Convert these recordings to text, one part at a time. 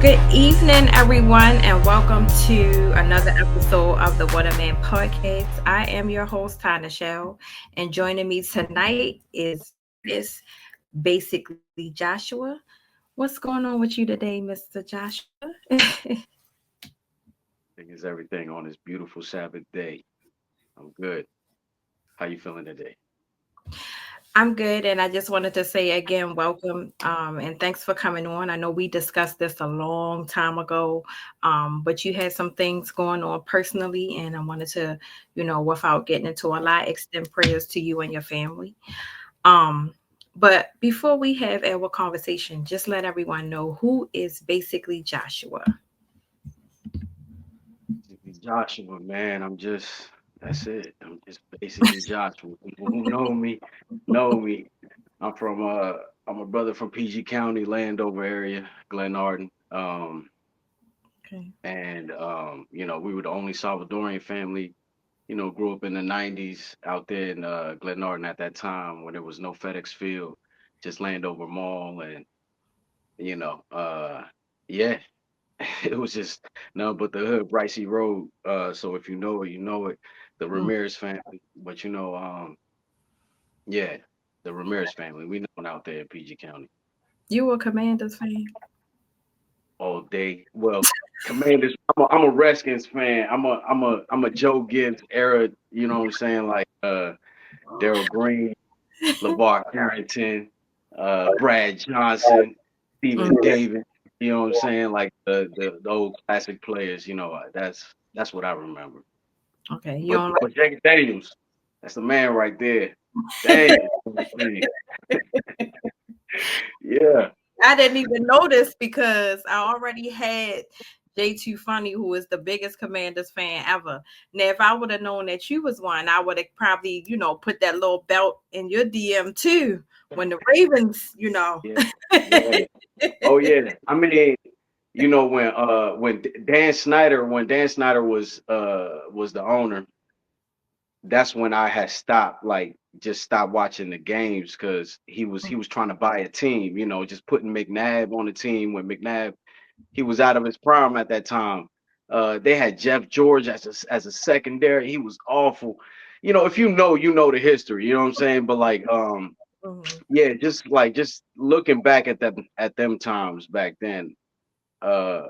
Good evening, everyone, and welcome to another episode of the What a Man podcast. I am your host, Tana Shell, and joining me tonight is basically Joshua. What's going on with you today, Mr. Joshua? Thing is everything on this beautiful Sabbath day. I'm good. How you feeling today? I'm good, and I just wanted to say again, welcome, and thanks for coming on. I know we discussed this a long time ago, but you had some things going on personally, and I wanted to, without getting into a lot, extend prayers to you and your family. Um, but before we have our conversation, just let everyone know who is basically Joshua. Joshua, man, that's it. I'm just basically Joshua. People who know me. I'm from I'm a brother from PG County, Landover area, Glen Arden. Okay. We were the only Salvadorian family, grew up in the 90s out there in Glen Arden at that time when there was no FedEx Field, just Landover Mall and you know, yeah, it was just no, but the hood, Bricey Road. So if you know it, you know it. The Mm. Ramirez family, but yeah, the Ramirez family. We known out there in PG County You a Commanders fan? all day. Well, Commanders. I'm a Redskins fan. I'm a Joe Gibbs era. You know what I'm saying? Like Daryl Green, LeVar Carrington, Brad Johnson, Stephen Mm. Davis. You know what I'm saying? Like the old classic players. That's what I remember. Okay, you But don't but Jake Daniels, that's the man right there. Daniels, yeah, I didn't even notice because I already had J2 Funny, who is the biggest Commanders fan ever. Now, if I would have known that you was one, I would have probably, put that little belt in your DM too. When the Ravens. yeah, yeah. Oh yeah. I mean, when Dan Snyder was the owner, that's when I had stopped, like just stopped watching the games because he was trying to buy a team, just putting McNabb on the team when McNabb he was out of his prime at that time. They had Jeff George as a secondary. He was awful. If you know the history. You know what I'm saying? But like, Mhm. yeah, just looking back at them times back then. Uh,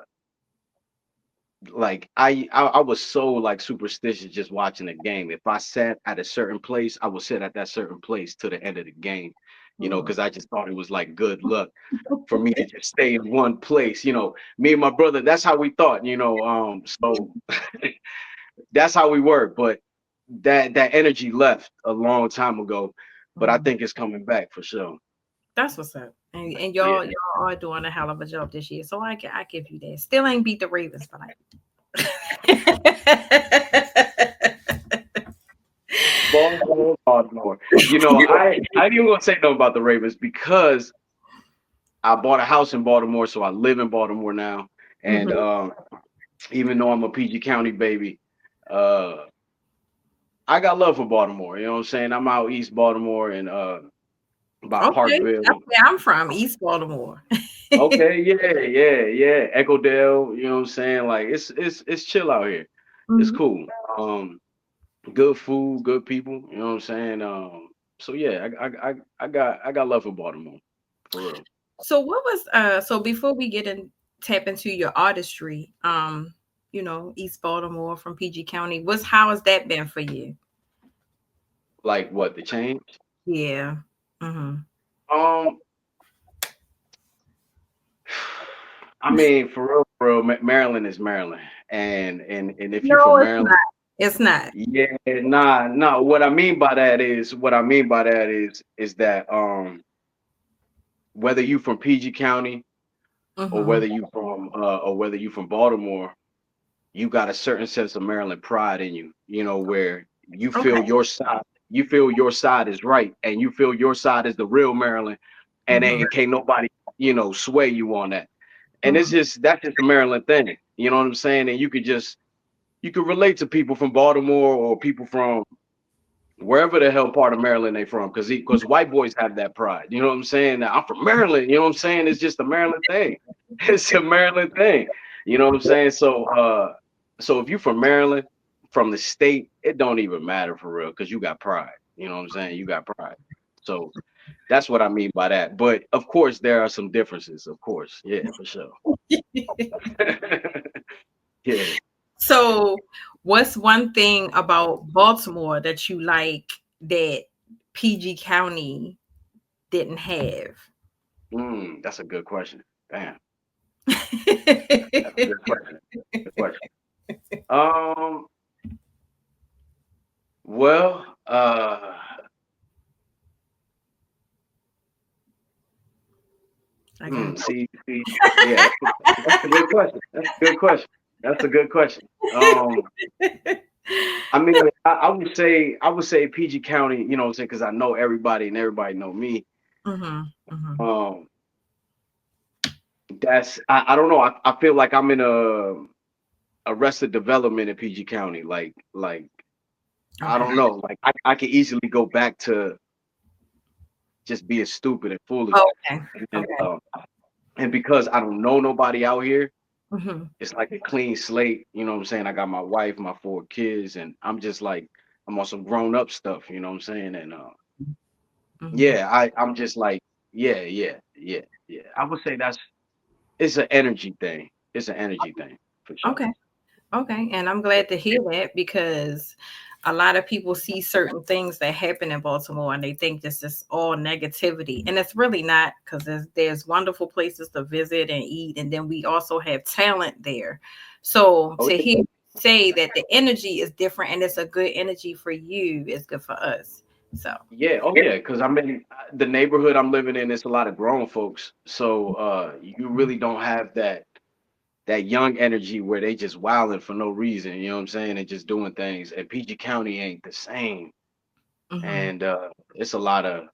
like I was so like superstitious just watching the game. If I sat at a certain place, I would sit at that certain place to the end of the game. Mhm. Because I just thought it was like good luck for me to just stay in one place. Me and my brother, that's how we thought. So that's how we were. But that energy left a long time ago. But I Mhm. think it's coming back for sure. That's what's up. And Yeah. y'all are doing a hell of a job this year. So I give you that. Still ain't beat the Ravens, but Baltimore, Baltimore. I ain't even gonna say nothing about the Ravens because I bought a house in Baltimore, so I live in Baltimore now. And Mhm. even though I'm a PG County baby, uh, I got love for Baltimore. You know what I'm saying? I'm out East Baltimore and by Okay, Parkville. that's where I'm from, East Baltimore. Okay, yeah, yeah, yeah. Echo Dale, you know what I'm saying? Like it's chill out here. It's Mhm. cool. Um, good food, good people. You know what I'm saying? So yeah, I got love for Baltimore for real. So what was so before we get in tap into your artistry, East Baltimore from PG County, how has that been for you? Like what the change? Yeah. Mhm. Um, I mean, for real, Maryland is Maryland, and if you No, from it's Maryland, not. It's not. yeah, nah. What I mean by that is that whether you from PG County or Mhm. whether you from Baltimore, you got a certain sense of Maryland pride in you. Where Okay. you feel your side is right, and you feel your side is the real Maryland, and Mhm. ain't can't nobody sway you on that. And Mhm. that's just a Maryland thing. You know what I'm saying? And you could relate to people from Baltimore or people from wherever the hell part of Maryland they from, because white boys have that pride. You know what I'm saying? I'm from Maryland. You know what I'm saying? It's just a Maryland thing. It's a Maryland thing. You know what I'm saying? So if you from Maryland, from the state, it don't even matter for real, because you got pride. You know what I'm saying? You got pride. So that's what I mean by that. But of course, there are some differences. Of course, yeah, for sure. Yeah. So, what's one thing about Baltimore that you like that PG County didn't have? That's a good question. Damn, that's a good question. Good question. Um, well, I got see, yeah, that's a good question. That's a good question. That's a good question. I mean, I would say PG County, you know what I'm saying, because I know everybody and everybody know me. Mhm, mhm. Um, I don't know. I feel like I'm in a arrested development in PG County. Like I Okay. don't know. Like I could easily go back to just being stupid and foolish. Okay. And Okay. and because I don't know nobody out here, Mhm, it's like a clean slate. You know what I'm saying? I got my wife, my 4 kids, and I'm just like I'm on some grown up stuff. You know what I'm saying? And mhm. yeah, I'm just like yeah. I would say it's an energy thing. It's an energy thing for sure. Okay. Okay, and I'm glad to hear that because a lot of people see certain things that happen in Baltimore and they think this is all negativity, and it's really not because there's wonderful places to visit and eat, and then we also have talent there. So Oh to yeah, hear you say that the energy is different and it's a good energy for you is good for us. So yeah, oh yeah. Because I'm in the neighborhood I'm living in. It's a lot of grown folks, so you really don't have that young energy where they just wilding for no reason, you know what I'm saying, and just doing things. And PG County ain't the same, mhm. and it's a lot of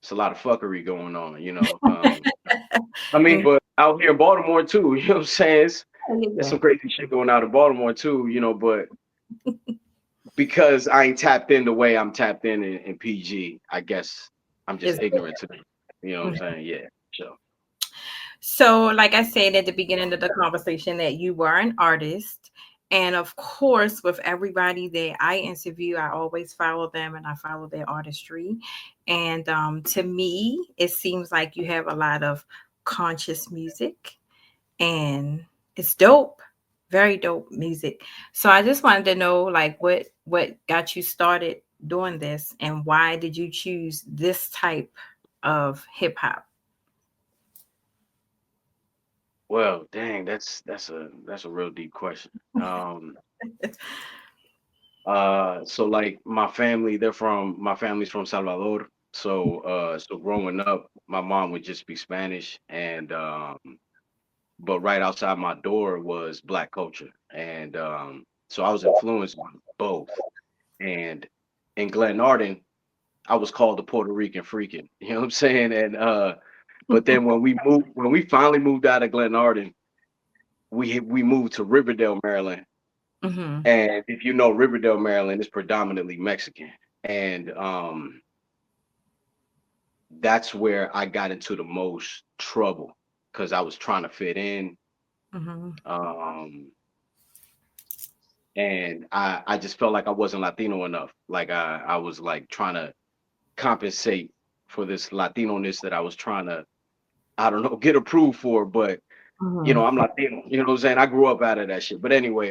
fuckery going on, you know. I mean, Yeah. but out here in Baltimore too, you know what I'm saying? There's Yeah. some crazy shit going out in Baltimore too, you know. But because I ain't tapped in the way I'm tapped in PG, I guess I'm just It's ignorant to it. You know what I'm different. saying? Yeah, sure. So, like I said at the beginning of the conversation, that you were an artist. And of course, with everybody that I interview, I always follow them and I follow their artistry. And to me, it seems like you have a lot of conscious music and it's dope, very dope music. So I just wanted to know like what got you started doing this and why did you choose this type of hip hop? Well, dang, that's a real deep question. So like my family's from Salvador. So growing up, my mom would just speak Spanish, and but right outside my door was black culture, and so I was influenced by both. And in Glen Arden, I was called the Puerto Rican freaking, you know what I'm saying? And but then when we finally moved out of Glen Arden, we moved to Riverdale, Maryland. Mhm. And if you know Riverdale, Maryland, is predominantly Mexican. And that's where I got into the most trouble because I was trying to fit in. Mhm. Um, and I just felt like I wasn't Latino enough. Like I was like trying to compensate for this Latino-ness that I was trying to, I don't know, get approved for. But you know, Mhm. I'm Latino. You know what I'm saying? I grew up out of that shit. But anyway,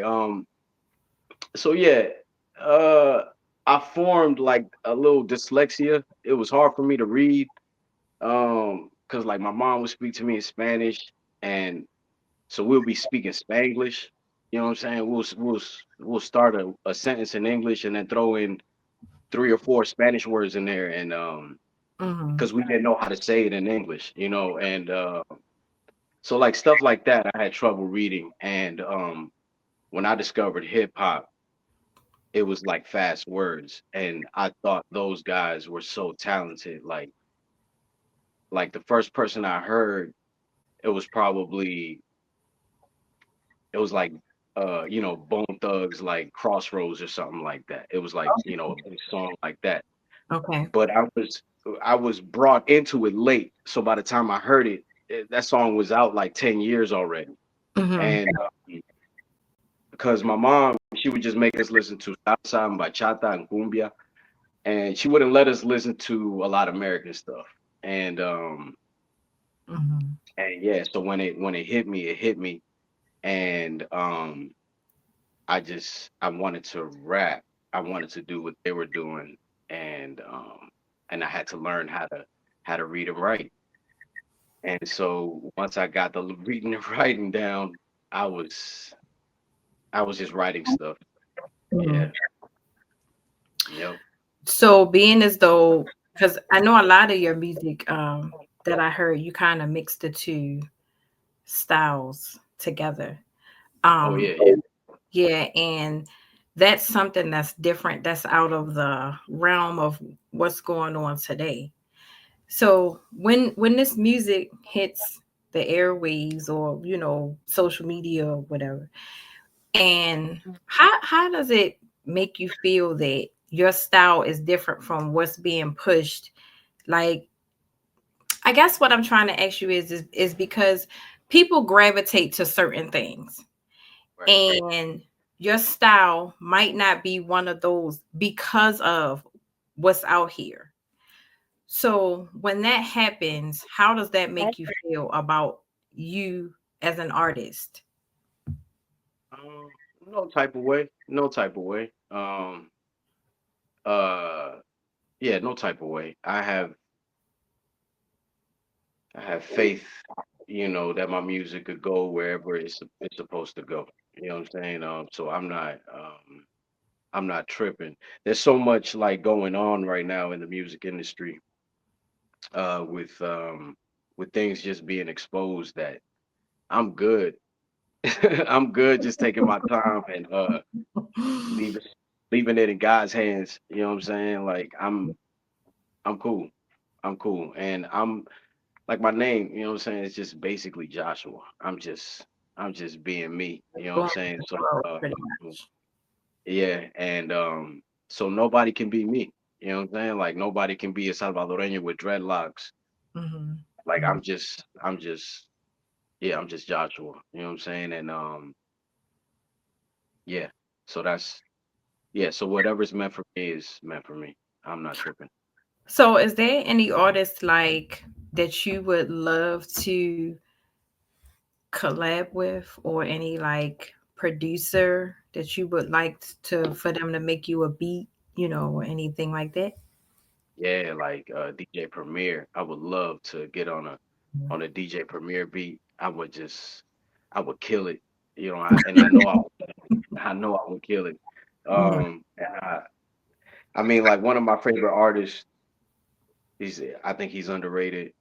so yeah, uh, I formed like a little dyslexia. It was hard for me to read, because like my mom would speak to me in Spanish, and so we'll be speaking Spanglish. You know what I'm saying? We'll start a sentence in English and then throw in 3 or 4 Spanish words in there, and Mhm. because we didn't know how to say it in English, you know, and so like stuff like that, I had trouble reading, and when I discovered hip hop, it was like fast words, and I thought those guys were so talented. Like the first person I heard, it was probably it was like Bone Thugs like Crossroads or something like that. It was like, a big song like that. Okay. But I was brought into it late. So by the time I heard it, that song was out like 10 years already. Mhm. And because my mom, she would just make us listen to salsa and bachata and cumbia, and she wouldn't let us listen to a lot of American stuff. And Mhm. and yeah, so when it hit me, it hit me. And I wanted to rap. I wanted to do what they were doing, and I had to learn how to read and write. And so once I got the reading and writing down, I was I was just writing stuff. Mhm. Yeah. Yep. So being as though, because I know a lot of your music that I heard, you kind of mixed the two styles together. Oh Um, yeah, yeah. yeah, and that's something that's different. That's out of the realm of what's going on today. So when this music hits the airwaves or social media or whatever, and how does it make you feel that your style is different from what's being pushed? Like, I guess what I'm trying to ask you is because people gravitate to certain things, Right. and your style might not be one of those because of what's out here. So when that happens, how does that make you feel about you as an artist? Um, no type of way. No type of way. Uh, yeah, no type of way. I have faith, that my music could go wherever it's supposed to go. You know what I'm saying? So I'm not tripping. There's so much like going on right now in the music industry, with things just being exposed that I'm good. I'm good just taking my time and leaving leaving it in God's hands. You know what I'm saying? Like I'm cool. I'm cool. And I'm like my name, you know what I'm saying? It's just basically Joshua. I'm just being me. You know what I'm Going saying? with the So flow, pretty much. yeah, and so nobody can be me. You know what I'm saying? Like nobody can be a Salvadoreño with dreadlocks. Mhm. Like Mhm. I'm just Joshua. You know what I'm saying? And yeah. So that's yeah, so whatever's meant for me is meant for me. I'm not tripping. So is there any artists like that you would love to collab with, or any like producer that you would like to for them to make you a beat, or anything like that? Yeah, like DJ Premier. I would love to get on a DJ Premier beat. I would kill it. And I know I would kill it. Mhm. I mean, like one of my favorite artists, I think he's underrated.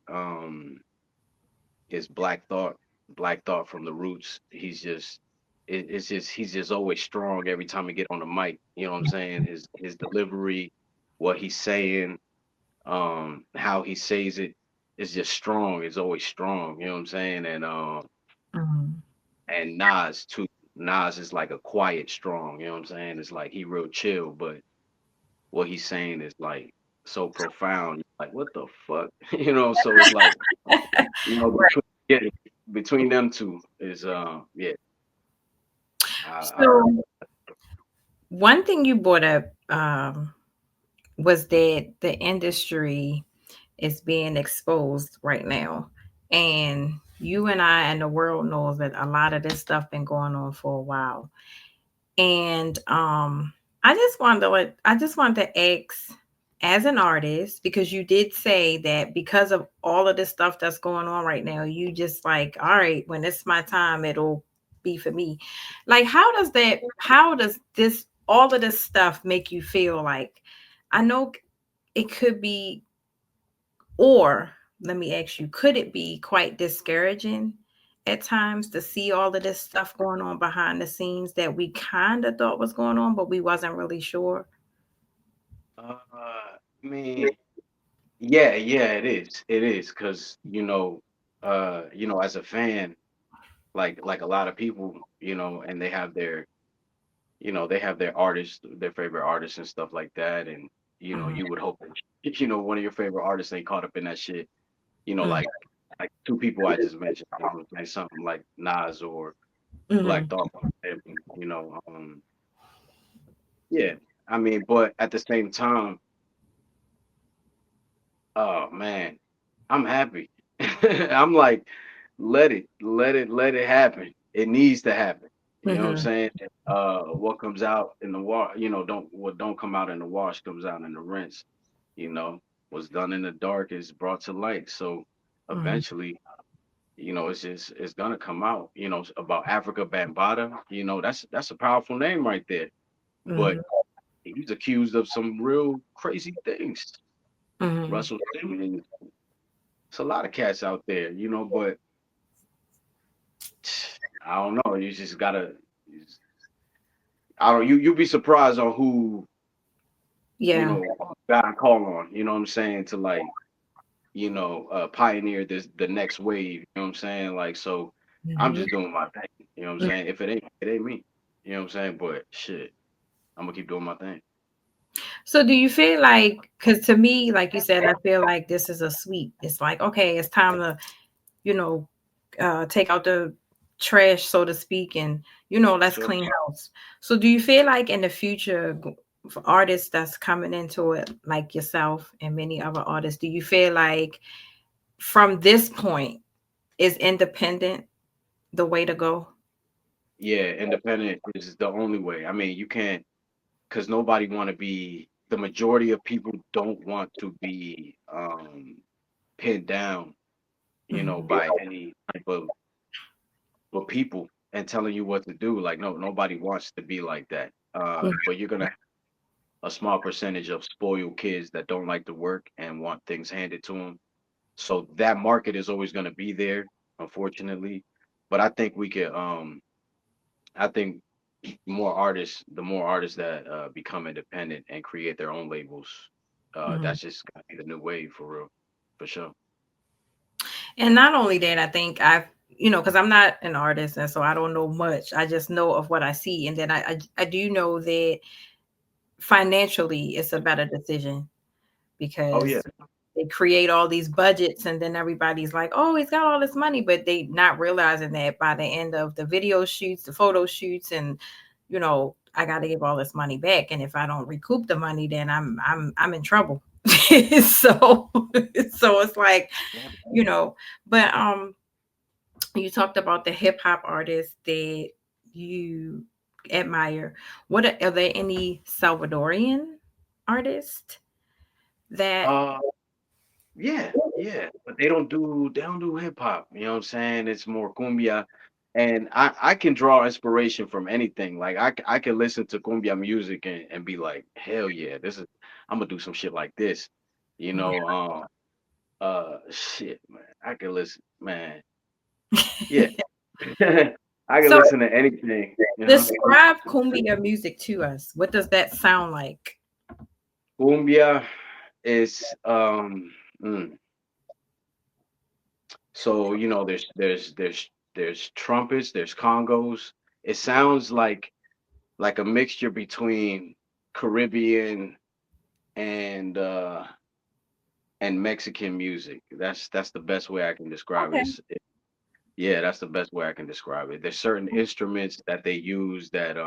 Is Black Thought. Black Thought from the Roots. He's just always strong every time he get on the mic. You know what I'm saying? His delivery, what he's saying, how he says it is just strong. It's always strong. You know what I'm saying? Mhm. And Nas too. Nas is like a quiet strong. You know what I'm saying? It's like he real chill, but what he's saying is like so profound. Like what the fuck, So it's like between yeah, between them two is yeah. I So one thing you brought up was that the industry is being exposed right now, and you and I and the world knows that a lot of this stuff been going on for a while. And I just wanted to ask, as an artist, because you did say that because of all of this stuff that's going on right now, you just like, all right, when it's my time, it'll be for me. Like, how does all of this stuff make you feel? Like, I know it could be, or let me ask you, could it be quite discouraging at times to see all of this stuff going on behind the scenes that we kind of thought was going on, but we wasn't really sure? I mean, yeah, it is, because as a fan. like a lot of people, and they have their, they have their artists, their favorite artists and stuff like that. And, Mhm, you would hope that, one of your favorite artists ain't caught up in that shit, mhm, like two people I just mentioned, like something like Nas or Black mhm, Thought, yeah. I mean, but at the same time, oh man, I'm happy. I'm like, let it happen. It needs to happen. You know what I'm mhm, saying? What comes out in the wash, what don't come out in the wash comes out in the rinse. You know, what's done in the dark is brought to light. So mhm, eventually, it's gonna come out. About Africa Bambaataa. That's a powerful name right there. But mhm, he's accused of some real crazy things. mhm. Russell Simmons. It's a lot of cats out there, but I don't know. You just gotta. I don't. You'd be surprised on who Yeah. God call on. You know what I'm saying, to like pioneer the next wave. You know what I'm saying? Like, so I'm Mhm. just doing my thing. You know what I'm saying? If it ain't me. You know what I'm saying? But shit, I'm gonna keep doing my thing. So do you feel like, because to me, like you said, I feel like this is a sweep. It's like, okay, it's time to, you know, take out the trash, so to speak, and let's Sure. clean house. So do you feel like in the future, for artists that's coming into it, like yourself and many other artists, do you feel like from this point is independent the way to go? Yeah, independent is the only way. I mean, you can't, because nobody want to be. The majority of people don't want to be pinned down, Mhm. by any type of people and telling you what to do. Like, no, nobody wants to be like that. But you're gonna have a small percentage of spoiled kids that don't like to work and want things handed to them. So that market is always gonna be there, unfortunately. But I think we could, I think the more artists that become independent and create their own labels, Mhm. that's just gonna be the new wave for real, for sure. And not only that, I think because I'm not an artist, and so I don't know much. I just know of what I see, and then I do know that financially it's a better decision Oh yeah, because they create all these budgets, and then everybody's like, "Oh, he's got all this money," but they not realizing that by the end of the video shoots, the photo shoots, and I got to give all this money back, and if I don't recoup the money, then I'm in trouble. so so it's like, you know, but you talked about the hip hop artists that you admire. Are there any Salvadorian artists that? uh, yeah, but they don't do hip hop. You know what I'm saying? It's more cumbia, and I can draw inspiration from anything. Like I can listen to cumbia music and be like, hell yeah, I'm gonna do some shit like this. You know, shit, man. I can listen, man. Yeah. I can So listen to anything. describe cumbia music to us. What does that sound like? Cumbia is mm, so there's trumpets, there's congos. It sounds like a mixture between Caribbean and Mexican music. That's the best way I can describe it. Okay. Yeah, that's the best way I can describe it. There's certain instruments that they use that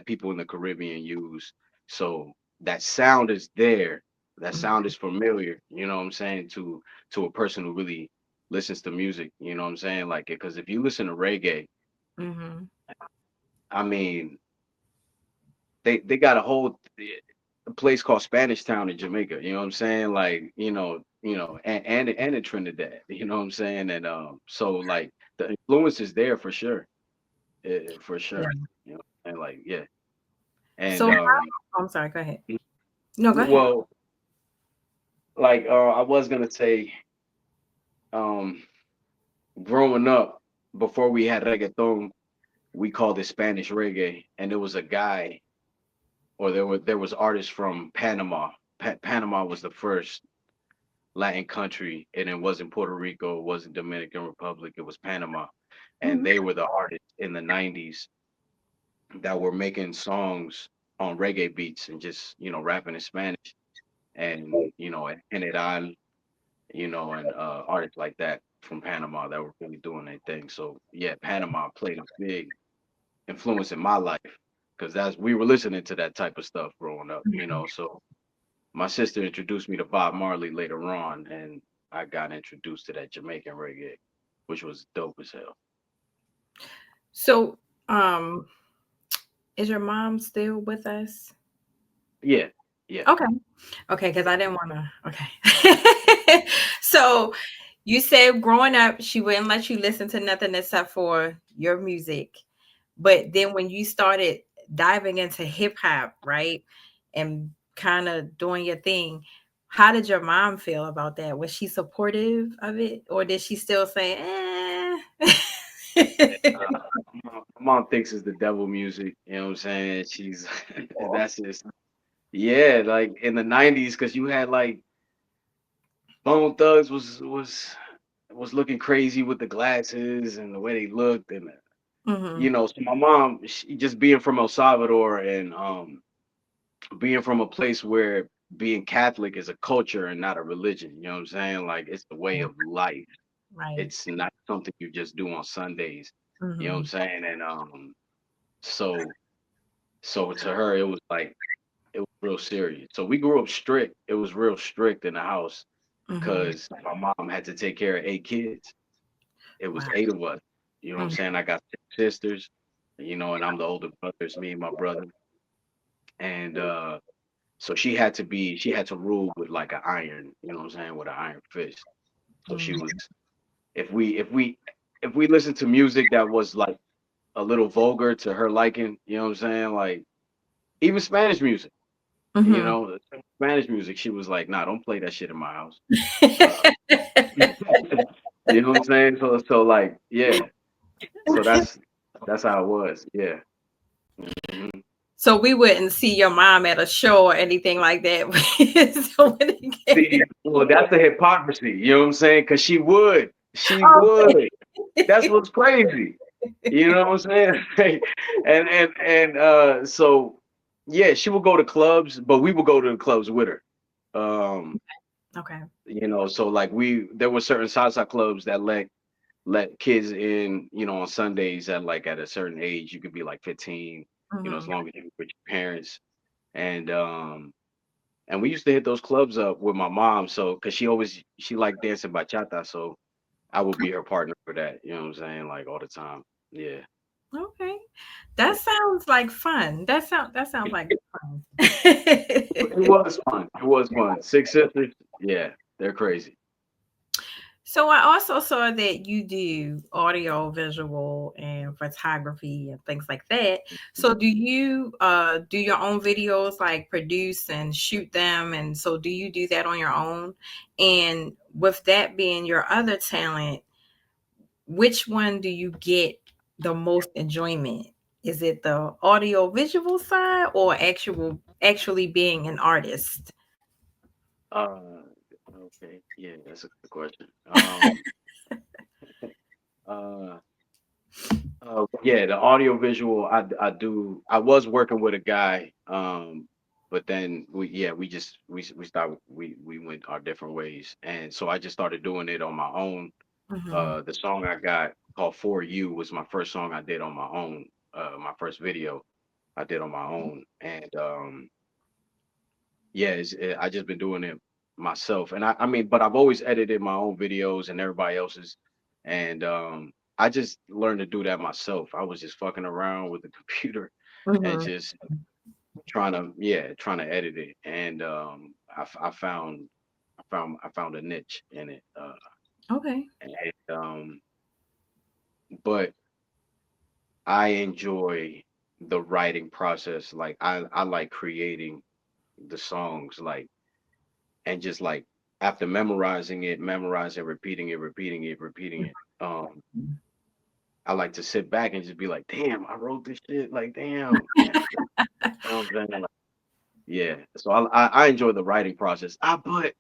people in the Caribbean use. So that sound is there. That sound is familiar, you know what I'm saying, to a person who really listens to music, you know what I'm saying? Like, because if you listen to reggae, Mm-hmm. I mean, they got a whole place called Spanish Town in Jamaica, you know what I'm saying? Like, and in Trinidad, you know what I'm saying? And so like the influence is there for sure. For sure. Yeah. And like, yeah. And So I'm sorry. Go ahead. No, go ahead. well, like I was gonna say, um, growing up before we had reggaeton, we called it Spanish reggae, and there was a guy, or there was artists from Panama. Panama was the first Latin country, and it wasn't Puerto Rico, it wasn't Dominican Republic, it was Panama, and Mhm. they were the artists in the '90s that were making songs on reggae beats and just rapping in Spanish, and and General, and artists like that from Panama that were really doing their thing. So yeah, Panama played a big influence in my life because that's we were listening to that type of stuff growing up. So my sister introduced me to Bob Marley later on, and I got introduced to that Jamaican reggae, which was dope as hell. So, um, is your mom still with us? Yeah, yeah. Okay. Okay, because I didn't want to. Okay. So you said growing up, she wouldn't let you listen to nothing except for your music. But then when you started diving into hip hop, right, and kind of doing your thing, how did your mom feel about that? Was she supportive of it, or did she still say, eh? My mom thinks it's the devil music. You know what I'm saying? She's that's just yeah, like in the '90s, because you had like Bone Thugs was looking crazy with the glasses and the way they looked, and Hmm. so my mom, she, just being from El Salvador and being from a place where being Catholic is a culture and not a religion. You know what I'm saying? Like it's the way of life. Right. It's not something you just do on Sundays. You know what I'm Hmm. saying? And so so to her it was like it was real serious. So we grew up strict. It was real strict in the house Hmm. because my mom had to take care of 8 kids. It was Wow. 8 of us. You know what I'm Mhm. saying? I got 6 sisters, and I'm the older brother. It's me and my brother. And so she had to rule with like an iron, you know what I'm saying, with an iron fist. So she Mhm. was if we listened to music that was like a little vulgar to her liking, you know what I'm saying? Like even Spanish music, Mhm. Spanish music, she was like, nah, don't play that shit in my house. Uh, you know what I'm saying? So like, yeah. So that's how it was. Yeah. Mhm. So we wouldn't see your mom at a show or anything like that. So when it See, came- well, that's the hypocrisy. You know what I'm saying? Because she would. She okay. would. That's what's crazy. You know what I'm saying? And so yeah, she would go to clubs, but we would go to the clubs with her. Um, Okay. so like there were certain salsa clubs that let kids in, on Sundays at a certain age. You could be like 15, as Mhm. long as you're with your parents. And and we used to hit those clubs up with my mom, so because she liked dancing bachata, so I would be her partner for that. You know what I'm saying? Like all the time. Yeah. Okay. That sounds like fun. That sounds like fun. It was fun. It was fun. 6 sisters. Yeah, they're crazy. So I also saw that you do audio, visual, and photography and things like that. So do you do your own videos, like produce and shoot them? And so do you do that on your own? And with that being your other talent, which one do you get the most enjoyment? Is it the audio visual side or actually being an artist? Uh, okay. Yeah, that's a good question. Uh, yeah, the audio visual. I was working with a guy. But then we started we went our different ways, and so I just started doing it on my own. Mhm. The song I got called "For You" was my first song I did on my own. My first video I did on my own, and yeah, I just been doing it myself, and I mean, but I've always edited my own videos and everybody else's, and I just learned to do that myself. I was just fucking around with the computer and Mhm. just trying to edit it, and I found a niche in it, Okay. and but I enjoy the writing process. Like I like creating the songs, like and just like after memorizing, repeating it, repeating it. I like to sit back and just be like, damn, I wrote this shit. Like, damn. You know what I'm saying? Like, yeah. So I enjoy the writing process. But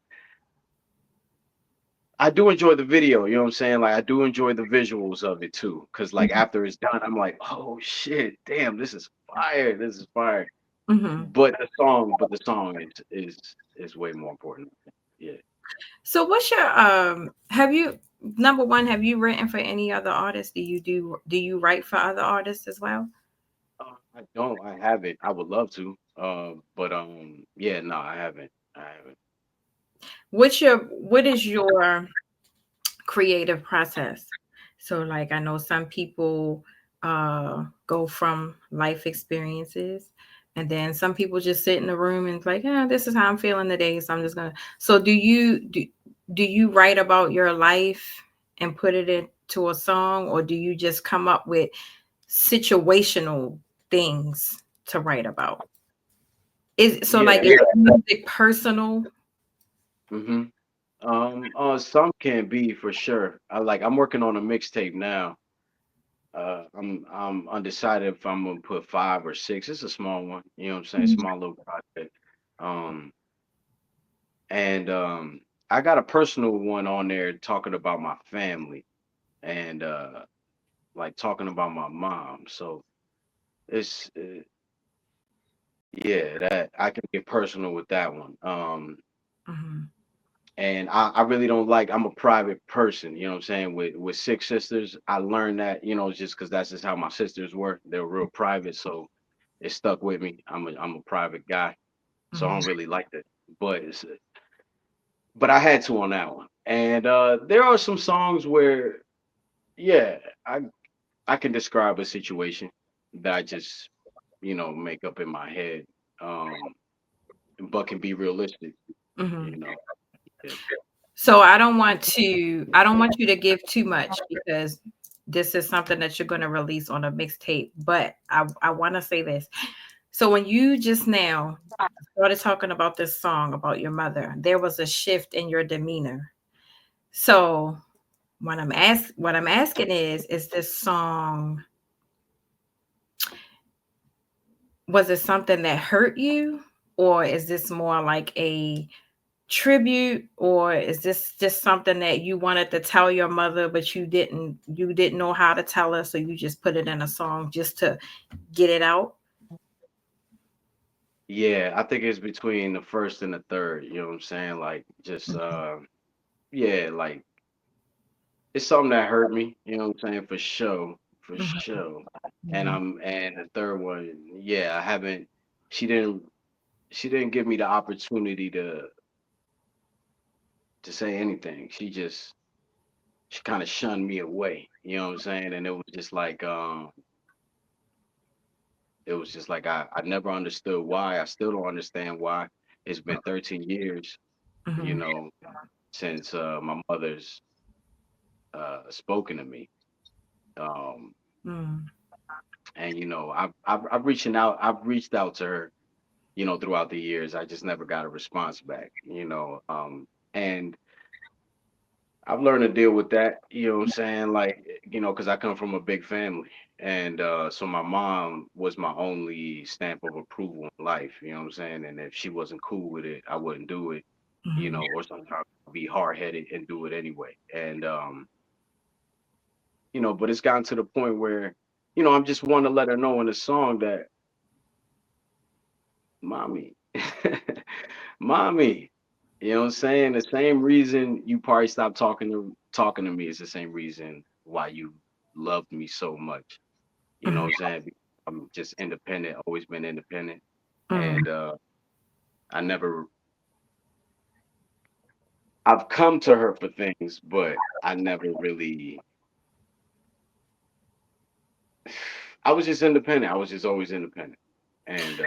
I do enjoy the video, you know what I'm saying? Like I do enjoy the visuals of it too. Cause like after it's done, I'm like, oh shit, damn, this is fire. This is fire. Mhm. But the song is way more important. Yeah. So what's your have you number one, have you written for any other artists? Do you write for other artists as well? I don't. I haven't. I would love to. But yeah, no, I haven't. I haven't. What is your creative process? So like I know some people go from life experiences, and then some people just sit in the room and it's like, yeah, this is how I'm feeling today. So I'm just gonna so do you write about your life and put it into a song, or do you just come up with situational things to write about? Is so like Yeah. is music personal? Mm-hmm. Some can be for sure. I'm working on a mixtape now. I'm undecided if I'm gonna put 5 or 6. It's a small one, you know what I'm saying? Small little project. Um, and I got a personal one on there talking about my family and like talking about my mom. So it's yeah, that I can get personal with that one. Mhm. And I really don't like I'm a private person, you know what I'm saying? With 6 sisters, I learned that, just because that's just how my sisters were. They were real private, so it stuck with me. I'm a private guy, so I Mhm. don't really like that. But but I had to on that one. And there are some songs where, yeah, I I can describe a situation that I just, make up in my head, um, but can be realistic, you Mhm. know. Yeah. So I don't want you to give too much because this is something that you're going to release on a mixtape, but I want to say this. So when you just now started talking about this song about your mother, there was a shift in your demeanor. So what I'm asking is this song, was it something that hurt you, or is this more like a tribute, or is this just something that you wanted to tell your mother but you didn't know how to tell her, so you just put it in a song just to get it out? Yeah, I think it's between the first and the third, you know what I'm saying? Like just yeah, like it's something that hurt me, you know what I'm saying? For sure, for Mhm, sure. mhm, And the third one, yeah, I haven't she didn't she didn't give me the opportunity to say anything. She kind of shunned me away, you know what I'm saying? And it was just like I never understood why. I still don't understand why. It's been 13 years, you mhm, know, since my mother's spoken to me. Um, mm, and I've reached out to her, throughout the years. I just never got a response back, and I've learned to deal with that, you know what I'm saying? Like, because I come from a big family. And so my mom was my only stamp of approval in life, you know what I'm saying? And if she wasn't cool with it, I wouldn't do it, mhm, or sometimes I'd be hard headed and do it anyway. And but it's gotten to the point where, I'm just want to let her know in the song that mommy, mommy, you know what I'm saying? The same reason you probably stopped talking to me is the same reason why you loved me so much. You know what mhm, I'm saying? I'm just independent, always been independent. mhm. And I never I've come to her for things, but I never really I was just independent. I was just always independent. And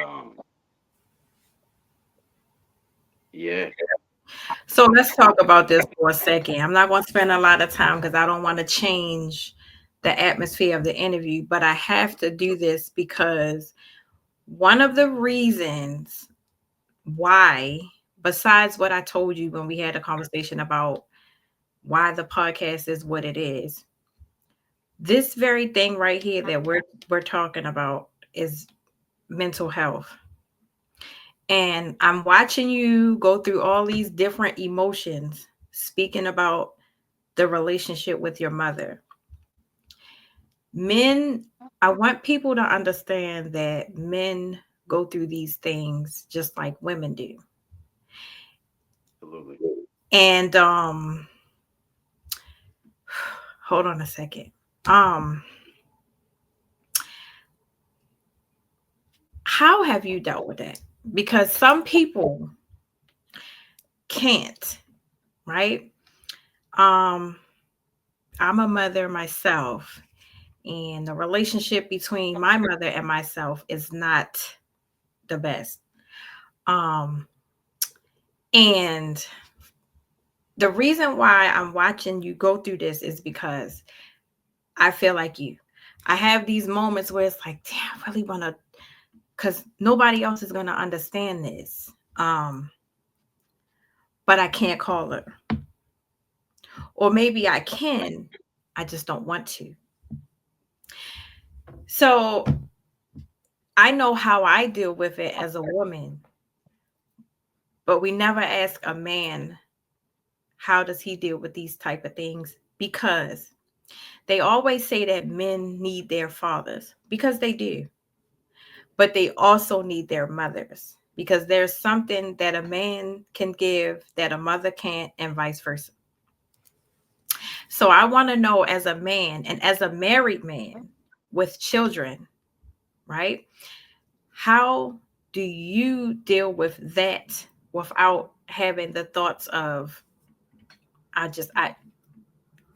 yeah. So let's talk about this for a second. I'm not going to spend a lot of time because I don't want to change the atmosphere of the interview, but I have to do this because one of the reasons why, besides what I told you when we had a conversation about why the podcast is what it is, this very thing right here that we're talking about is mental health. And I'm watching you go through all these different emotions, speaking about the relationship with your mother. Men, I want people to understand that men go through these things just like women do. Absolutely. And hold on a second. Um how have you dealt with that? Because some people can't, right? Um I'm a mother myself, and the relationship between my mother and myself is not the best. Um and the reason why I'm watching you go through this is because I feel like you. I have these moments where it's like, damn, I really want to, because nobody else is going to understand this. But I can't call her. Or maybe I can, I just don't want to. So I know how I deal with it as a woman, but we never ask a man how does he deal with these type of things, because they always say that men need their fathers, because they do, but they also need their mothers, because there's something that a man can give that a mother can't, and vice versa. So I want to know, as a man and as a married man with children, right? How do you deal with that without having the thoughts of, I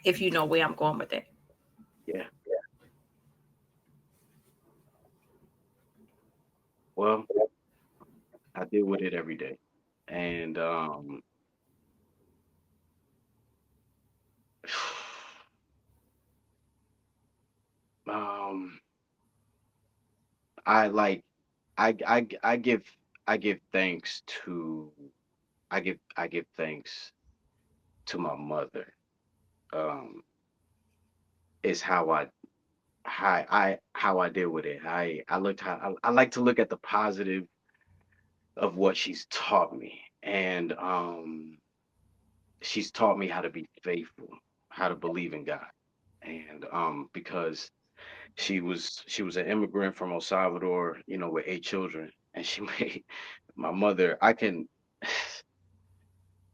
if you know where I'm going with it. Yeah. Well, I deal with it every day. And um I like I give I give thanks to I give thanks to my mother. Um is how I deal with it. I like to look at the positive of what she's taught me. And she's taught me how to be faithful, how to believe in God. And because she was an immigrant from El Salvador, you know, with 8 children, and she made my mother. I can.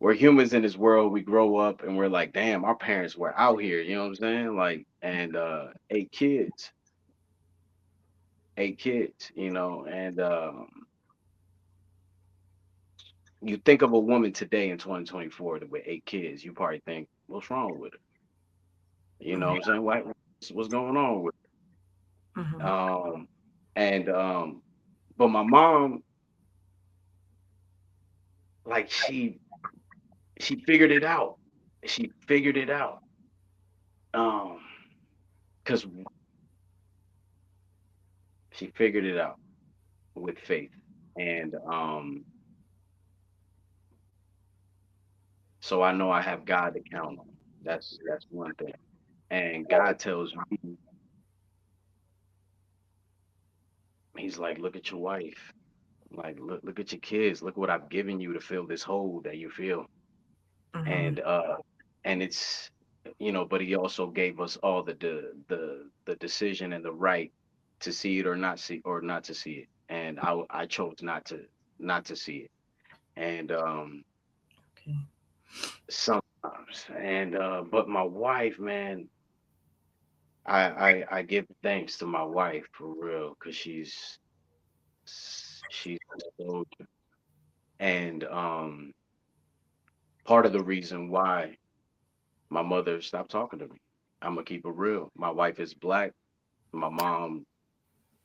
We're humans in this world. We grow up and we're like, damn, our parents were out here. You know what I'm saying? Like, and 8 kids, 8 kids. You know, and you think of a woman today in 2024 with 8 kids, you probably think, what's wrong with her? You know what I'm saying? What's going on with her? Mhm. And but my mom, like she figured it out. She figured it out. Um, because she figured it out with faith. And so I know I have God to count on. That's one thing. And God tells me, He's like, look at your wife. Like, look at your kids. Look what I've given you to fill this hole that you feel. Mhm. And it's, you know, but He also gave us all the decision and the right to see it or not see, or not to see it. And I chose not to see it. And Okay. sometimes. And but my wife, man, I give thanks to my wife for real, because she's a soldier. And part of the reason why my mother stopped talking to me, I'm gonna keep it real. My wife is black. My mom,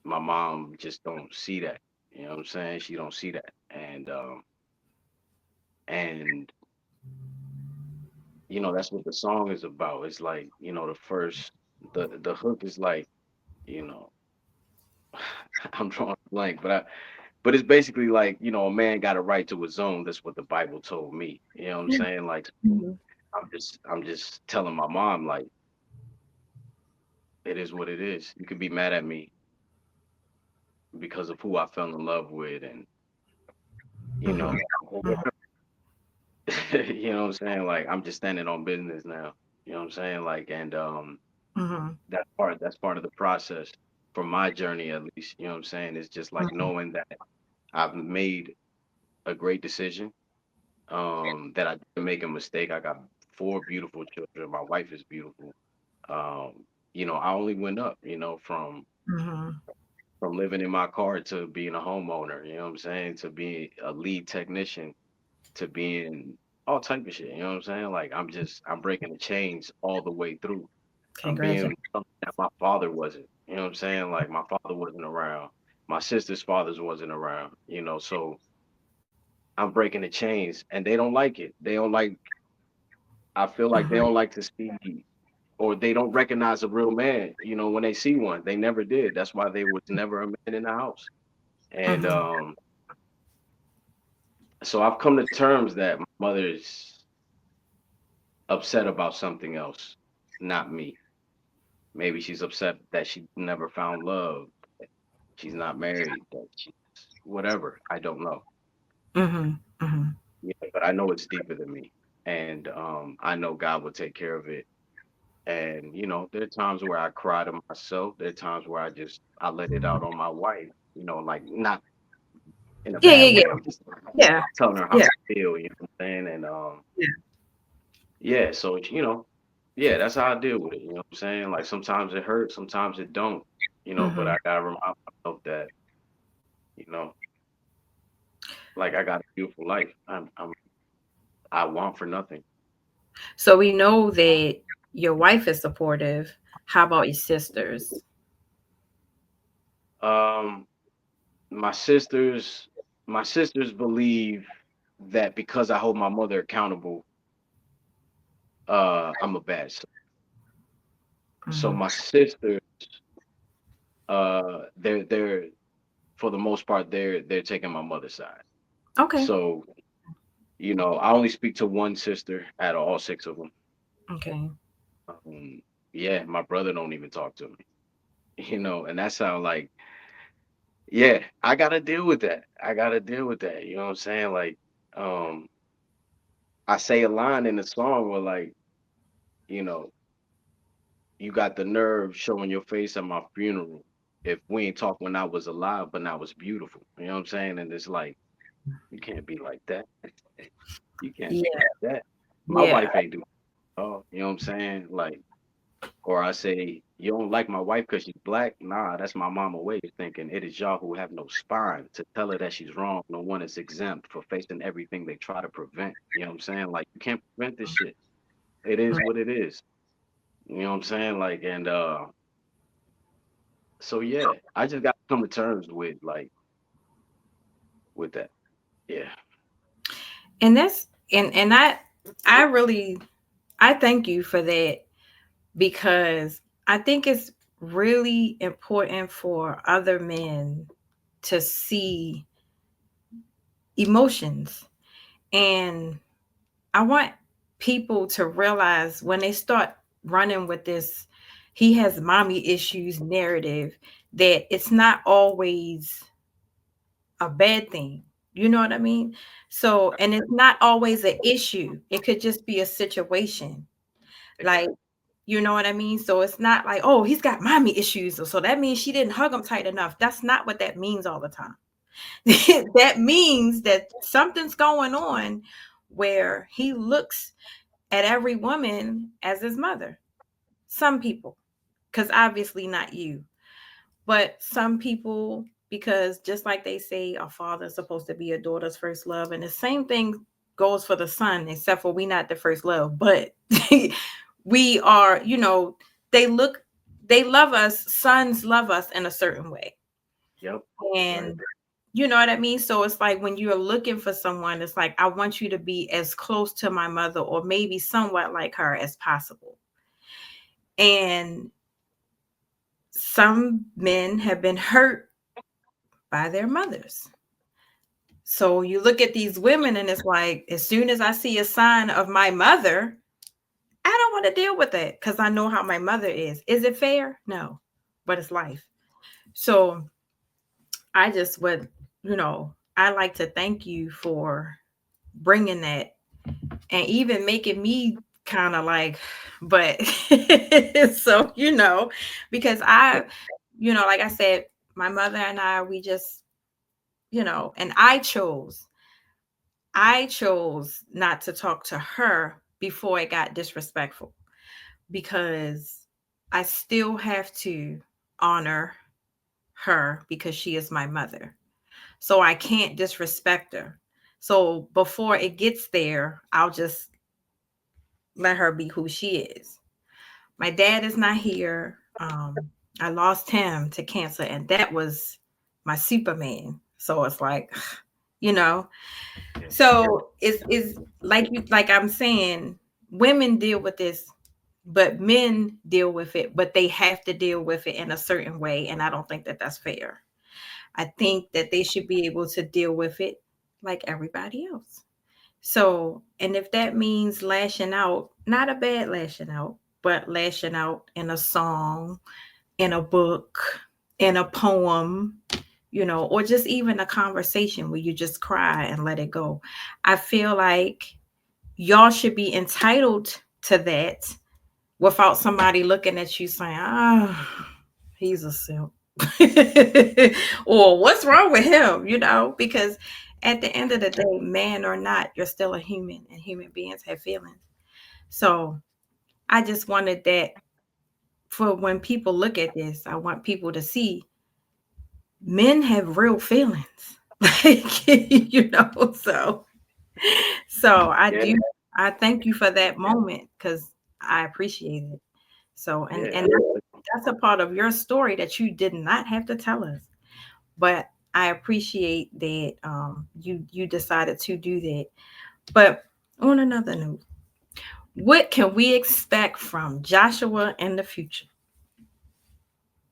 my mom just don't see that. You know what I'm saying? She don't see that. And you know, that's what the song is about. It's like, you know, the hook is like, you know, I'm drawing a blank, but it's basically like, you know, a man got a right to his own. That's what the Bible told me. You know what I'm saying? Like, so Mhm. I'm just telling my mom, like, it is what it is. You could be mad at me because of who I fell in love with, and you know, Mhm. or Mhm. whatever. You know what I'm saying? Like, I'm just standing on business now. You know what I'm saying? Like, and Mhm. that's part of the process for my journey, at least. You know what I'm saying? It's just like Mhm. knowing that I've made a great decision, that I didn't make a mistake. I got four beautiful children. My wife is beautiful. I only went up, Mhm. from living in my car to being a homeowner, you know what I'm saying, to being a lead technician, to being all type of shit, you know what I'm saying? Like I'm breaking the chains all the way through. I'm being Congratulations. something that my father wasn't, you know what I'm saying? Like my father wasn't around. My sister's fathers wasn't around, so I'm breaking the chains and they don't like it. I feel like they Mhm. don't like to see, or they don't recognize a real man, when they see one. They never did. That's why there was never a man in the house. And Mhm. so I've come to terms that my mother's upset about something else, not me. Maybe she's upset that she never found love. She's not married, that she's whatever. I don't know. Mhm. Mhm. Yeah, but I know it's deeper than me. And I know God will take care of it. And there are times where I cry to myself. There are times where I let it out on my wife, like not in a Yeah, bad yeah, way. yeah. I'm just Yeah. telling her how Yeah. I feel, you know what I'm saying? And Yeah. yeah, so yeah, that's how I deal with it. You know what I'm saying? Like sometimes it hurts, sometimes it don't. But Mhm. I gotta remind myself that, you know, like I got a beautiful life. I want for nothing. So we know that your wife is supportive. How about your sisters? Um, my sisters, my sisters believe that because I hold my mother accountable, I'm a bad son. So Mhm. my sisters, they're for the most part they're taking my mother's side. Okay. So I only speak to one sister out of all six of them. Okay. Yeah, my brother don't even talk to me, and that sound like, yeah, I gotta deal with that. I gotta deal with that. You know what I'm saying? Like, um, I say a line in the song where like, you know, you got the nerve showing your face at my funeral. If we ain't talk when I was alive, but now it's beautiful. You know what I'm saying? And it's like, you can't be like that. You can't be Yeah. like that. My Yeah. wife ain't do. Oh, you know what I'm saying? Like, or I say, you don't like my wife because she's black? Nah, that's my mama way of thinking. It is y'all who have no spine to tell her that she's wrong. No one is exempt for facing everything they try to prevent. You know what I'm saying? Like, you can't prevent this shit. It is what it is. You know what I'm saying? Like, and so yeah, I just got to come to terms with with that. Yeah. And I really I thank you for that because I think it's really important for other men to see emotions. And I want people to realize when they start running with this he has mommy issues narrative that it's not always a bad thing. You know what I mean? So, and it's not always an issue. It could just be a situation. Like, Exactly. you know what I mean? So it's not like, oh, he's got mommy issues. So that means she didn't hug him tight enough. That's not what that means all the time. That means that something's going on where he looks at every woman as his mother. Some people, because obviously not you. But some people, because just like they say, a father is supposed to be a daughter's first love, and the same thing goes for the son, except for we not the first love, but we are, they love us, sons love us in a certain way. Yep. Right. And you know what I mean? So it's like when you're looking for someone, it's like, I want you to be as close to my mother or maybe somewhat like her as possible. And some men have been hurt by their mothers. So you look at these women and it's like, as soon as I see a sign of my mother, I don't want to deal with it because I know how my mother is. Is it fair? No, but it's life. So I just would, I like to thank you for bringing that and even making me kind of like, but so, because like I said, my mother and I, we just, and I chose not to talk to her before it got disrespectful, because I still have to honor her because she is my mother. So I can't disrespect her. So before it gets there, I'll just let her be who she is. My dad is not here. I lost him to cancer, and that was my Superman. So it's like, you know, Yeah. so it's like I'm saying, women deal with this, but men deal with it, but they have to deal with it in a certain way, and I don't think that that's fair. I think that they should be able to deal with it like everybody else. So, and if that means lashing out, not a bad lashing out, but lashing out in a song, in a book, in a poem, or just even a conversation where you just cry and let it go. I feel like y'all should be entitled to that without somebody looking at you saying, he's a simp. Or what's wrong with him, because at the end of the day, man or not, you're still a human, and human beings have feelings. So I just wanted that for when people look at this, I want people to see men have real feelings. Like, so I Yeah, do, I thank you for that moment, because I appreciate it. So, and yeah, and that's a part of your story that you did not have to tell us, but I appreciate that you decided to do that. But on another note, what can we expect from Joshua in the future?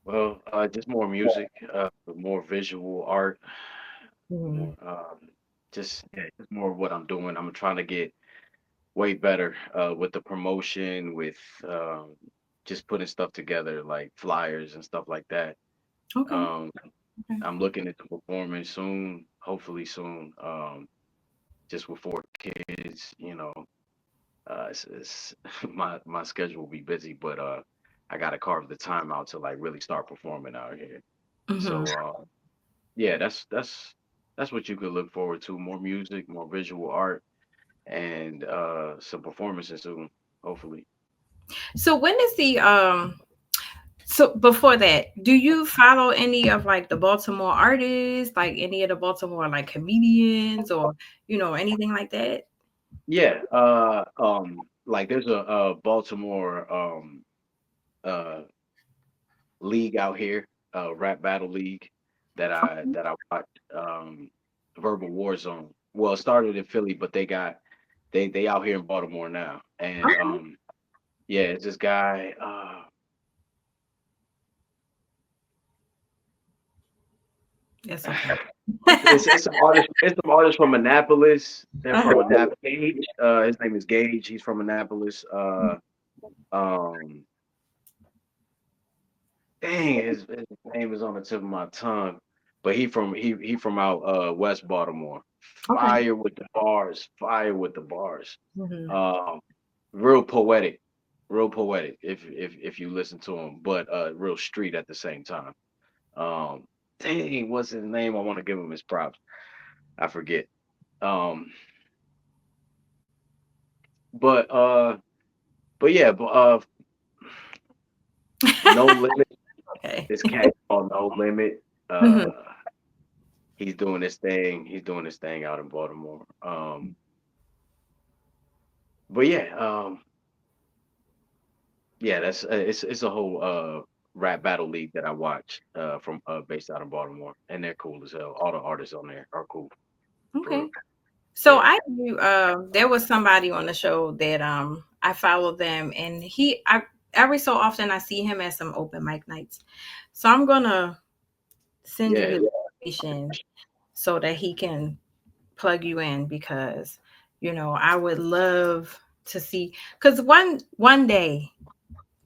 well, just more music, more visual art, Mhm. more, just yeah, just more of what I'm doing. I'm trying to get way better with the promotion, with just putting stuff together like flyers and stuff like that. Okay. Um, Okay. I'm looking into performing soon, hopefully soon. Just with 4 kids, my schedule will be busy, but I got to carve the time out to like really start performing out here. Hmm. So yeah, that's what you could look forward to: more music, more visual art, and some performances soon, hopefully. So when is the so before that, do you follow any of like the Baltimore artists, like any of the Baltimore like comedians, or anything like that? Yeah, like there's a Baltimore uh league out here, rap battle league that I watch, Verbal War Zone. Well, it started in Philly, but they out here in Baltimore now. And Okay. yeah, it's this guy, That's okay. it's some artists from Annapolis. They're from Uh-huh. Annapolis. Gage, his name is Gage. He's from Annapolis. Um Dang, his name is on the tip of my tongue, but he from out West Baltimore. Okay. Fire with the bars, fire with the bars. Hmm. Um, real poetic, real poetic. If you listen to him, but real street at the same time. Um, Dang, what's his name? I want to give him his props. I forget. Um, but uh, but yeah, No Limit. Okay. This cat called No Limit. Mhm. He's doing this thing. He's doing this thing out in Baltimore. But yeah, yeah, that's it's a whole rap battle league that I watch from based out of Baltimore, and they're cool as hell. All the artists on there are cool for Okay. real. So Yeah, I knew there was somebody on the show that I followed them, and I every so often I see him at some open mic nights. So I'm gonna send you yeah, his information so that he can plug you in, because I would love to see, because one day,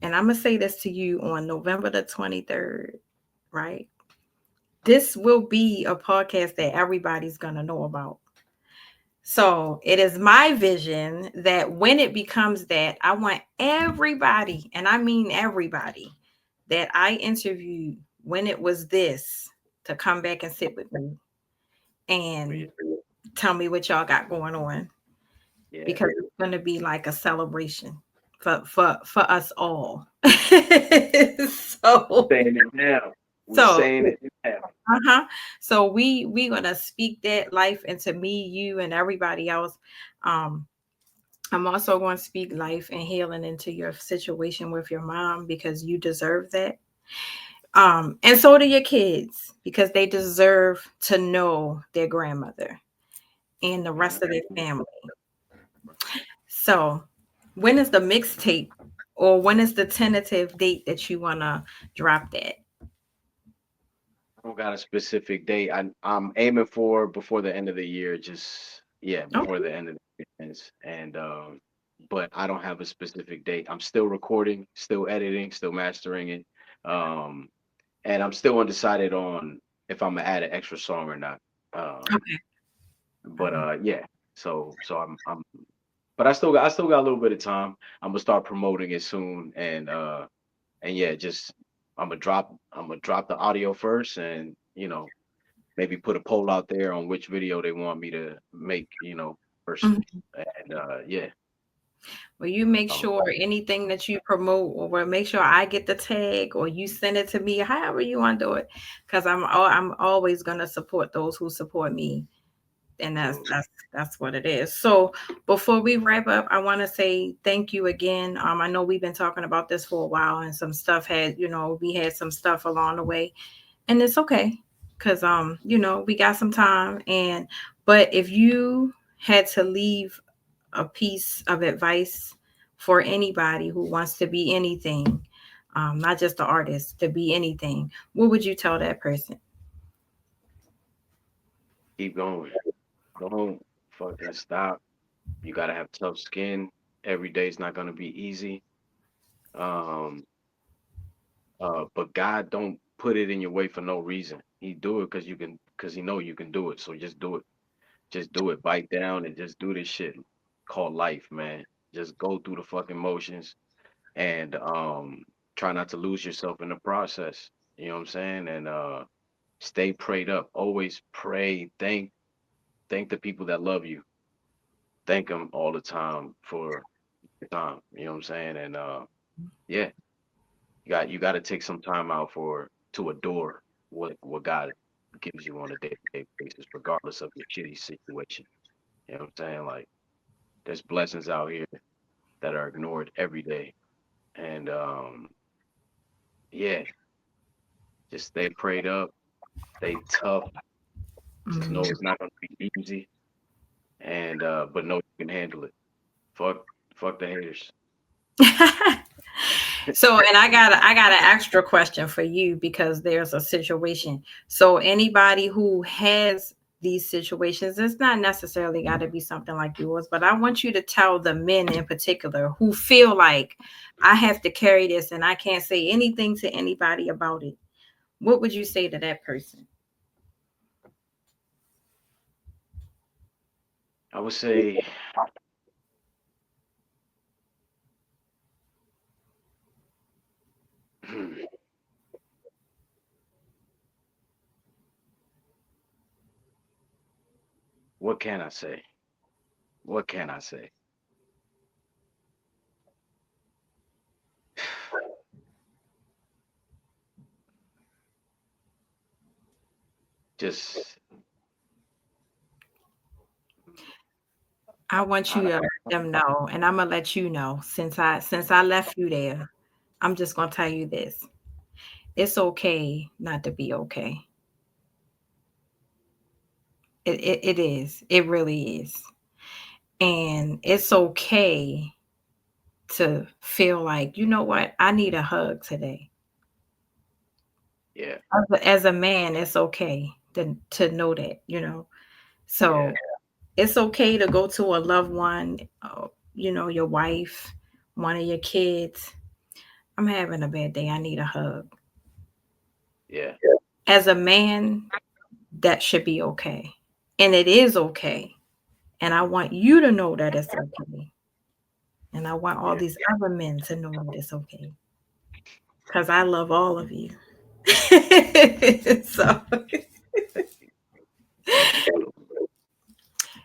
and I'm gonna say this to you on November the 23rd, right? This will be a podcast that everybody's gonna know about. So it is my vision that when it becomes that, I want everybody, and I mean everybody, that I interviewed when it was this to come back and sit with me Yeah. and tell me what y'all got going on, Yeah. because it's going to be like a celebration for us all. so Saying it now. We so saying it now. uh-huh. So we gonna speak that life into me, you, and everybody else. Um, I'm also going to speak life and healing into your situation with your mom because you deserve that. And so do your kids because they deserve to know their grandmother and the rest of their family. So, when is the mixtape or when is the tentative date that you want to drop that? I don't got a specific date. I'm aiming for before the end of the year. Just yeah, before Okay. the end of the year ends. And but I don't have a specific date. I'm still recording, still editing, still mastering it. Um, and I'm still undecided on if I'm gonna add an extra song or not. Um, Okay. but yeah. So I'm but I still got a little bit of time. I'm gonna start promoting it soon and yeah, just I'm gonna drop the audio first and maybe put a poll out there on which video they want me to make, first. Mhm. And yeah. Well, you make Um, sure anything that you promote, or make sure I get the tag, or you send it to me, however you want to do it, because I'm always gonna support those who support me, and that's absolutely. that's that's what it is. So before we wrap up, I want to say thank you again. I know we've been talking about this for a while, and some stuff we had some stuff along the way, and it's okay because we got some time. And but if you had to leave a piece of advice for anybody who wants to be anything, not just the artist, to be anything, what would you tell that person? Keep going. Don't fucking stop. You gotta have tough skin. Every day's not gonna be easy. Um, but God don't put it in your way for no reason. He do it because he know you can do it. So just do it. Just do it. Bite down and just do this shit called life, man. Just go through the fucking motions and try not to lose yourself in the process. You know what I'm saying? And stay prayed up. Always pray. Thank the people that love you. Thank them all the time for the time. You know what I'm saying? And yeah, you got to take some time out for to adore what God gives you on a day-to-day basis, regardless of your shitty situation. You know what I'm saying? Like there's blessings out here that are ignored every day. And yeah, just stay prayed up, stay tough. Just know Mhm. it's not gonna be easy. And but know you can handle it. Fuck the haters. So, and I got an extra question for you because there's a situation. So, anybody who has these situations, it's not necessarily got to be something like yours, but I want you to tell the men in particular who feel like I have to carry this and I can't say anything to anybody about it. What would you say to that person? I would say what can I say? What can I say? Just I want I you don't to let them know, and I'm gonna let you know since I left you there. I'm just gonna tell you this. It's okay not to be okay. It is. It really is. And it's okay to feel like, you know what? I need a hug today. yeah, As a man, it's okay to know that. yeah, So it's okay to go to a loved one, your wife, one of your kids. I'm having a bad day. I need a hug. yeah, As a man, that should be okay. And it is okay. And I want you to know that it's okay. And I want all Yeah. these other men to know that it's okay. Because I love all of you. so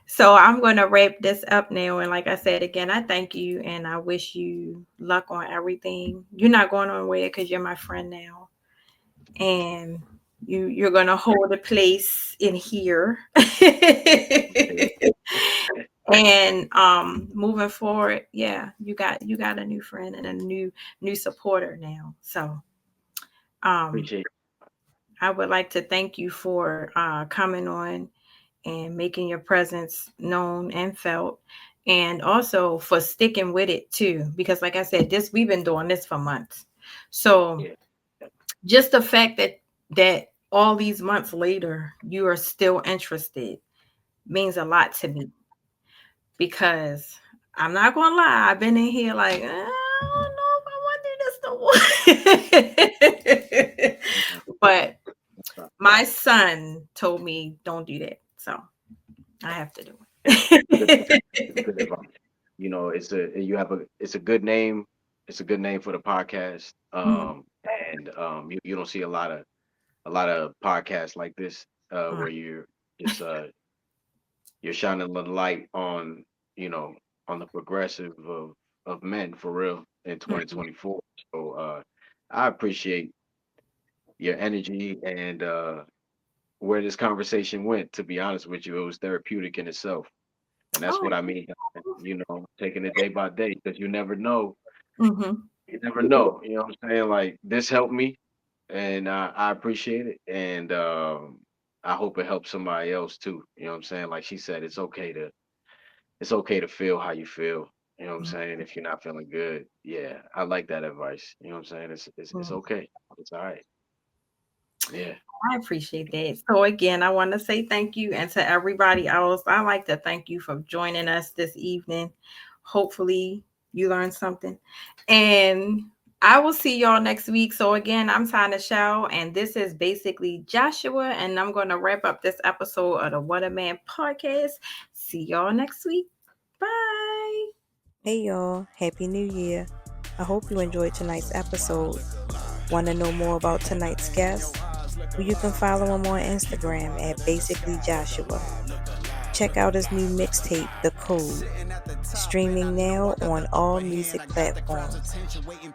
So I'm going to wrap this up now. And like I said, again, I thank you and I wish you luck on everything. You're not going nowhere because you're my friend now. And you're going to hold a place in here. And moving forward, yeah, you got a new friend and a new supporter now. So Appreciate it. I would like to thank you for coming on and making your presence known and felt, and also for sticking with it too, because like I said, this we've been doing this for months. So Yeah. just the fact that all these months later you are still interested means a lot to me, because I'm not gonna lie, I've been in here like, I don't know if I want to do this no more. But my son told me don't do that, so I have to do Good, good it. advice. You know, it's a good name. It's a good name for the podcast. Mhm. And you don't see a lot of podcasts like this Right. where just you're shining the light on, you know, on the progressive of men for real in Mhm. 2024. So I appreciate your energy and where this conversation went. To be honest with you, it was therapeutic in itself, and that's Oh, what I mean. You know, taking it day by day because you never know. mhm. You never know. You know what I'm saying? Like this helped me, and I appreciate it, and I hope it helps somebody else too. You know what I'm saying? Like she said, it's okay to feel how you feel. You know what I'm saying? If you're not feeling good, yeah, I like that advice. You know what I'm saying? It's Mhm. okay. It's all right. Yeah. I appreciate that. So again, I want to say thank you, and to everybody else, I like to thank you for joining us this evening. Hopefully, you learned something, and I will see y'all next week. So again, I'm Tana Shaw, and this is basically Joshua, and I'm going to wrap up this episode of the What a Man podcast. See y'all next week. Bye. Hey y'all, Happy New Year. I hope you enjoyed tonight's episode. Want to know more about tonight's guest? Well, you can follow him on Instagram at Basically Joshua. Check out his new mixtape, The Code, streaming now on all music platforms.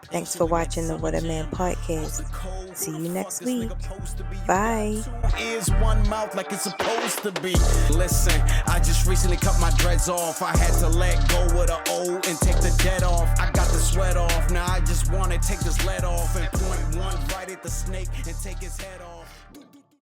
Thanks for watching the What a Man podcast. See you next week. Bye. Is one mouth like it's supposed to be. Listen, I just recently cut my dreads off. I had to let go of the old and take the dead off. I got the sweat off. Now I just wanna take this lead off and point one right at the snake and take his head off.